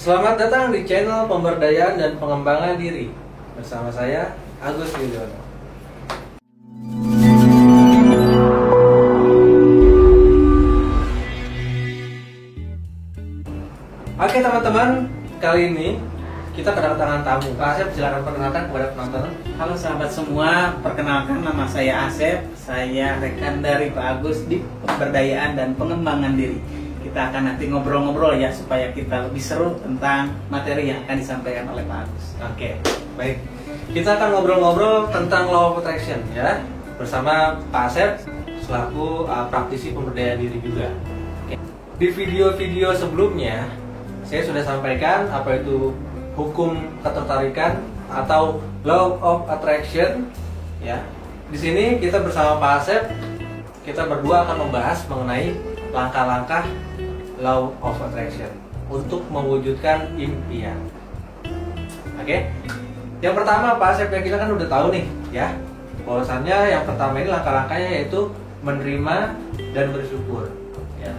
Selamat datang di channel Pemberdayaan dan Pengembangan Diri. Bersama saya, Agus Yudhoyono. Oke teman-teman, kali ini kita kedatangan tamu. Pak Asep, silakan perkenalkan kepada penonton. Halo sahabat semua, perkenalkan nama saya Asep. Saya rekan dari Pak Agus di Pemberdayaan dan Pengembangan Diri. Kita akan nanti ngobrol-ngobrol ya supaya kita lebih seru tentang materi yang akan disampaikan oleh Pak Agus. Oke, baik. Kita akan ngobrol-ngobrol tentang Law of Attraction ya, bersama Pak Asep selaku praktisi pemberdayaan diri juga. Oke. Di video-video sebelumnya saya sudah sampaikan apa itu hukum ketertarikan atau Law of Attraction ya. Di sini kita bersama Pak Asep, kita berdua akan membahas mengenai langkah-langkah Law of Attraction untuk mewujudkan impian. Oke. Yang pertama Pak Asep, ya kita kan udah tahu nih ya, bahwasannya yang pertama ini langkah-langkahnya yaitu menerima dan bersyukur ya.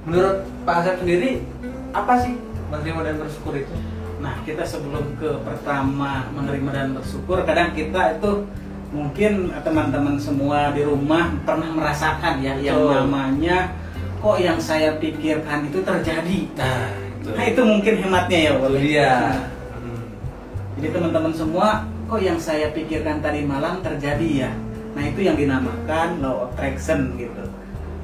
Menurut Pak Asep sendiri, apa sih menerima dan bersyukur itu? Nah, kita sebelum ke pertama menerima dan bersyukur, kadang kita itu mungkin teman-teman semua di rumah pernah merasakan ya yang namanya kok yang saya pikirkan itu terjadi. Nah itu mungkin hematnya ya Pak. Iya. Jadi teman-teman semua, kok yang saya pikirkan tadi malam terjadi ya. Nah itu yang dinamakan Law of Attraction gitu.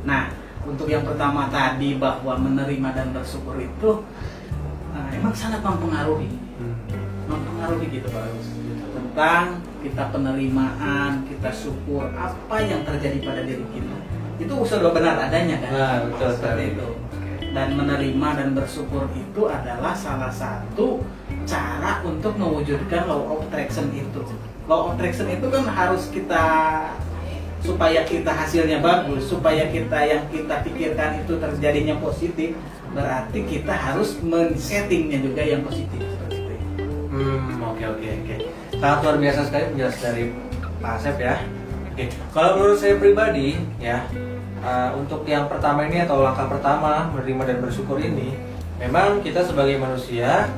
Nah untuk yang pertama tadi bahwa menerima dan bersyukur itu emang sangat mempengaruhi, mempengaruhi gitu Pak Agus. Tentang kita penerimaan, kita syukur apa yang terjadi pada diri kita. Itu sudah benar adanya kan? Nah, betul seperti itu. Dan menerima dan bersyukur itu adalah salah satu cara untuk mewujudkan Law of Attraction itu. Law of Attraction itu kan harus kita, supaya kita hasilnya bagus, supaya kita yang kita pikirkan itu terjadinya positif, berarti kita harus men-settingnya juga yang positif seperti itu. Oke. Sangat luar biasa sekali penjelasan dari Pak Asep ya. Oke, kalau menurut saya pribadi ya, untuk yang pertama ini atau langkah pertama menerima dan bersyukur ini, memang kita sebagai manusia,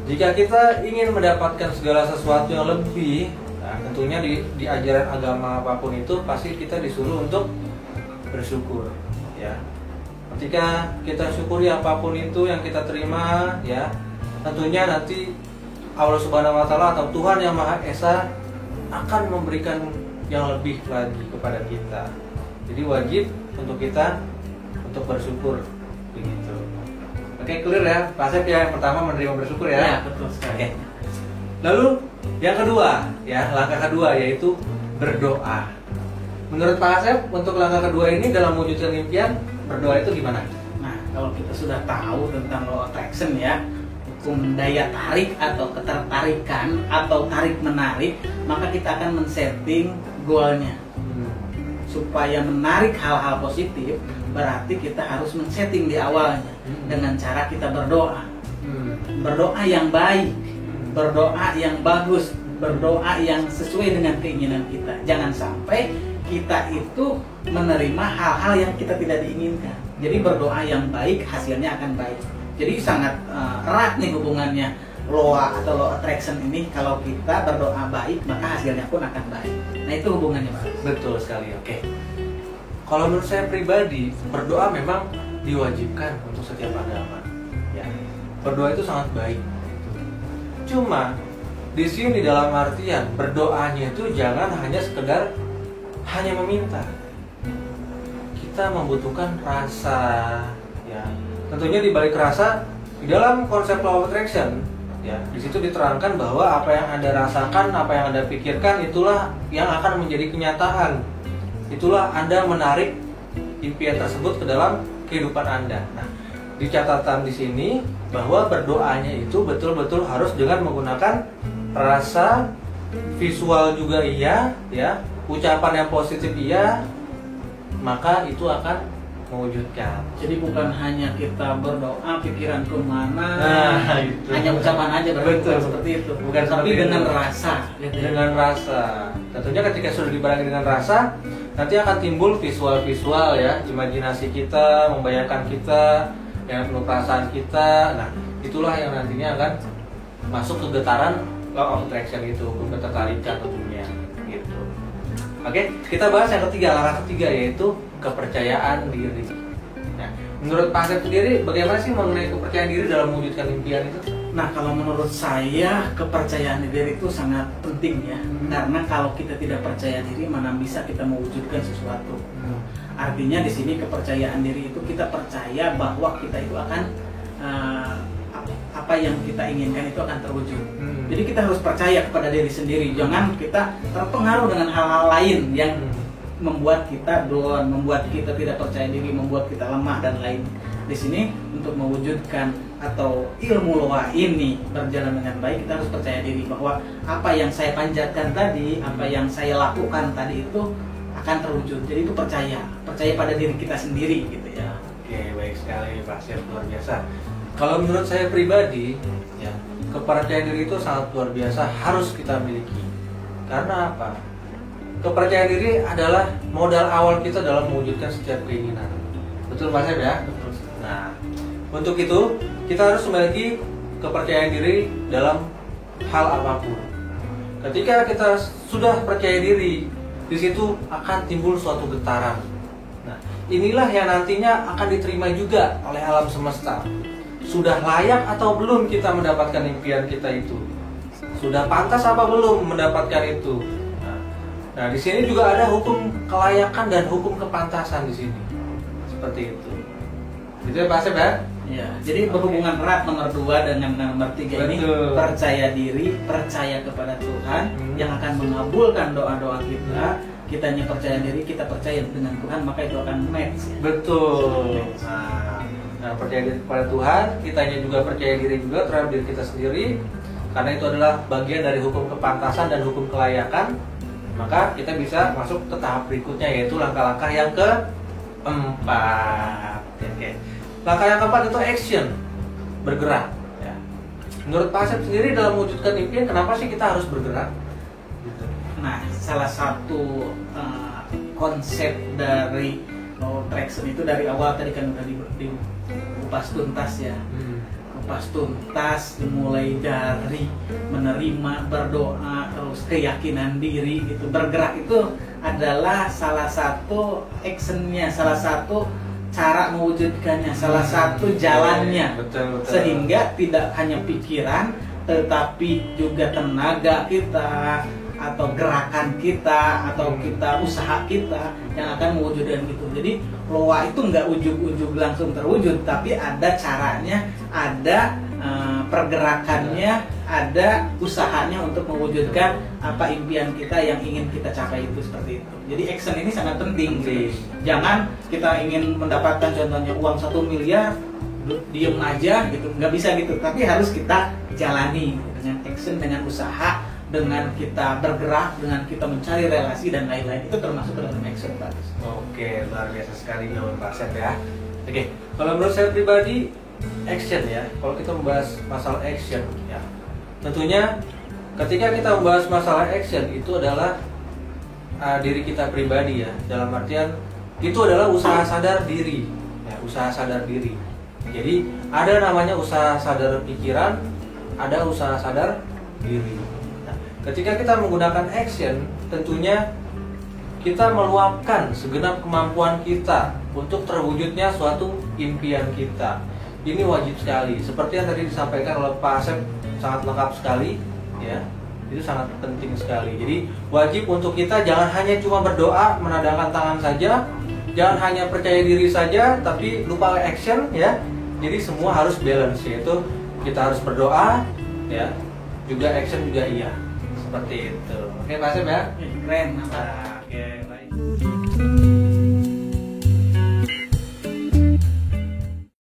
jika kita ingin mendapatkan segala sesuatu yang lebih, nah, tentunya di ajaran agama apapun itu pasti kita disuruh untuk bersyukur ya. Ketika kita syukuri apapun itu yang kita terima ya, tentunya nanti Allah Subhanahu wa Ta'ala atau Tuhan Yang Maha Esa akan memberikan yang lebih lagi kepada kita. Jadi wajib untuk kita untuk bersyukur begitu. Oke, clear ya Pak Asep ya, yang pertama menerima bersyukur ya. Ya, betul sekali. Oke. Lalu yang kedua ya, langkah kedua yaitu berdoa. Menurut Pak Asep, untuk langkah kedua ini dalam mewujudkan impian, berdoa itu gimana? Nah, kalau kita sudah tahu tentang Law of Attraction ya, hukum daya tarik atau ketertarikan atau tarik menarik, maka kita akan men-setting goalnya. Supaya menarik hal-hal positif, berarti kita harus men-setting di awalnya dengan cara kita berdoa. Berdoa yang baik, berdoa yang bagus, berdoa yang sesuai dengan keinginan kita. Jangan sampai kita itu menerima hal-hal yang kita tidak diinginkan. Jadi berdoa yang baik, hasilnya akan baik. Jadi sangat erat nih hubungannya Law atau Law Attraction ini. Kalau kita berdoa baik, maka hasilnya pun akan baik. Nah itu hubungannya Pak. Betul sekali. Oke. Kalau menurut saya pribadi, berdoa memang diwajibkan untuk setiap agama. Ya, berdoa itu sangat baik. Cuma di sini dalam artian berdoanya itu jangan hanya sekedar hanya meminta. Kita membutuhkan rasa. Ya, tentunya di balik rasa, di dalam konsep Law of Attraction, ya, di situ diterangkan bahwa apa yang Anda rasakan, apa yang Anda pikirkan, itulah yang akan menjadi kenyataan. Itulah Anda menarik impian tersebut ke dalam kehidupan Anda. Nah, di catatan di sini bahwa berdoanya itu betul-betul harus dengan menggunakan rasa, visual juga iya, ya, ucapan yang positif iya, maka itu akan mewujudkan. Jadi bukan hanya kita berdoa pikiran kemana, itu. hanya ucapan aja, Betul. seperti itu. Bukan tapi seperti dengan itu. rasa. Gitu. Dengan rasa. Tentunya ketika sudah dibarengi dengan rasa, nanti akan timbul visual-visual ya, imajinasi kita, membayangkan kita yang penuh perasaan kita. Nah, itulah yang nantinya akan masuk ke getaran law of attraction itu, hukum ketertarikan tentunya gitu. Oke, kita bahas yang ketiga, langkah ketiga, yaitu kepercayaan diri. Nah, menurut Pak Asep sendiri bagaimana sih mengenai kepercayaan diri dalam mewujudkan impian itu? Nah, kalau menurut saya kepercayaan diri itu sangat penting ya. Karena kalau kita tidak percaya diri, mana bisa kita mewujudkan sesuatu. Artinya di sini kepercayaan diri itu kita percaya bahwa kita itu akan apa yang kita inginkan itu akan terwujud. Jadi kita harus percaya kepada diri sendiri. Jangan kita terpengaruh dengan hal-hal lain yang membuat kita down, membuat kita tidak percaya diri, membuat kita lemah dan lain. Di sini untuk mewujudkan atau ilmu loa ini berjalan dengan baik, kita harus percaya diri bahwa apa yang saya panjatkan tadi, apa yang saya lakukan tadi itu akan terwujud. Jadi itu percaya pada diri kita sendiri gitu ya. Oke, baik sekali Pak Asep, luar biasa. Kalau menurut saya pribadi, ya, kepercayaan diri itu sangat luar biasa, harus kita miliki. Karena apa? Kepercayaan diri adalah modal awal kita dalam mewujudkan setiap keinginan. Betul Pak Asep ya? Betul. Nah, untuk itu kita harus memiliki kepercayaan diri dalam hal apapun. Ketika kita sudah percaya diri, di situ akan timbul suatu getaran. Nah, inilah yang nantinya akan diterima juga oleh alam semesta. Sudah layak atau belum kita mendapatkan impian kita itu? Sudah pantas apa belum mendapatkan itu? Nah, di sini juga ada hukum kelayakan dan hukum kepantasan di sini. Seperti itu. Itu ya Pak Asep ya? Ya, jadi berhubungan erat nomor 2 dengan nomor 3 ini. Percaya diri, percaya kepada Tuhan yang akan mengabulkan doa-doa kita. Kitanya percaya diri, kita percaya dengan Tuhan, maka itu akan match ya. Betul. Nah, percaya diri kepada Tuhan, kitanya juga percaya diri juga terhadap diri kita sendiri. Karena itu adalah bagian dari hukum kepantasan dan hukum kelayakan. Maka kita bisa masuk ke tahap berikutnya, yaitu langkah-langkah yang keempat. Oke. Langkah yang keempat itu action, bergerak. Ya. Menurut Pak Asep sendiri dalam mewujudkan impian, kenapa sih kita harus bergerak? Gitu. Nah, salah satu konsep dari law of attraction itu dari awal tadi kan udah dikupas tuntas ya. Kupas tuntas dimulai dari menerima, berdoa, terus keyakinan diri gitu. Bergerak itu adalah salah satu actionnya, salah satu cara mewujudkannya, salah satu jalannya. Betul. Sehingga tidak hanya pikiran, tetapi juga tenaga kita atau gerakan kita atau kita usaha kita yang akan mewujudkan itu. Jadi loa itu nggak ujug-ujug langsung terwujud, tapi ada caranya, ada pergerakannya, ada usahanya untuk mewujudkan apa impian kita yang ingin kita capai itu, seperti itu. Jadi action ini sangat penting. Jangan kita ingin mendapatkan contohnya uang 1 miliar diem aja gitu, nggak bisa gitu, tapi harus kita jalani dengan action, dengan usaha, dengan kita bergerak, dengan kita mencari relasi dan lain-lain. Itu termasuk dalam action, Pak. Oke, luar biasa sekali jawaban Pak Asep ya. Oke, kalau menurut saya pribadi action ya. Kalau kita membahas masalah action ya, tentunya ketika kita membahas masalah action itu adalah diri kita pribadi ya. Dalam artian itu adalah usaha sadar diri ya, usaha sadar diri. Jadi ada namanya usaha sadar pikiran, ada usaha sadar diri. Ketika kita menggunakan action, tentunya kita meluapkan segenap kemampuan kita untuk terwujudnya suatu impian kita. Ini wajib sekali. Seperti yang tadi disampaikan oleh Pak Asep, sangat lengkap sekali, ya. Itu sangat penting sekali. Jadi wajib untuk kita jangan hanya cuma berdoa, menadangkan tangan saja, jangan hanya percaya diri saja, tapi lupa action, ya. Jadi semua harus balance, yaitu kita harus berdoa, ya, juga action juga iya. Seperti itu. Oke Pak Asep ya? Keren. Nah, oke, baik.